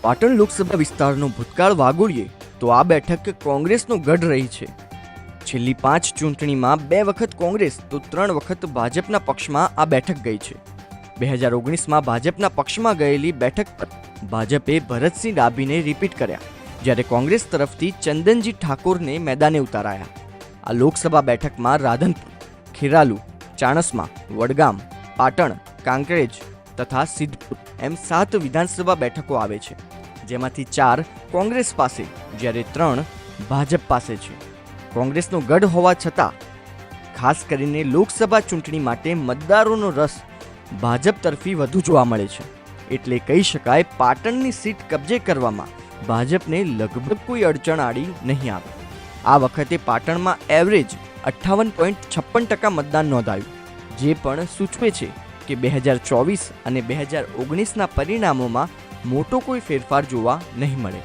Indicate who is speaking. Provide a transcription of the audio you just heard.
Speaker 1: પાટણ લોકસભા વિસ્તારનો ભૂતકાળ વાગોળીએ તો આ બેઠક કોંગ્રેસનો ગઢ રહી છે. છેલ્લી 5 ચૂંટણીમાં 2 વખત કોંગ્રેસ તો 3 વખત ભાજપના પક્ષમાં આ બેઠક ગઈ છે. 2019માં ભાજપના પક્ષમાં ગયેલી બેઠક પર ભાજપે ભરતસિંહ ડાભીને રિપીટ કર્યા, જ્યારે કોંગ્રેસ તરફથી ચંદનજી ઠાકોરને મેદાને ઉતારાયા. આ લોકસભા બેઠકમાં રાધનપુર, ખેરાલુ, ચાણસ્મા, વડગામ, પાટણ, કાંકરેજ તથા સિદ્ધપુર એમ 7 વિધાનસભા બેઠકો આવે છે, જેમાંથી 4 કોંગ્રેસ પાસે જ્યારે 3 ભાજપ પાસે છે. કોંગ્રેસનો ગઢ હોવા છતાં ખાસ કરીને લોકસભા ચૂંટણી માટે મતદારોનો રસ ભાજપ તરફી વધુ જોવા મળે છે. એટલે કહી શકાય પાટણની સીટ કબજે કરવામાં ભાજપને લગભગ કોઈ અડચણ આડી નહીં આવે. આ વખતે પાટણમાં એવરેજ 58.56% મતદાન નોંધાયું, જે પણ સૂચવે છે કે 2024 અને 2019ના પરિણામોમાં મોટો કોઈ ફેરફાર જોવા નહીં મળે.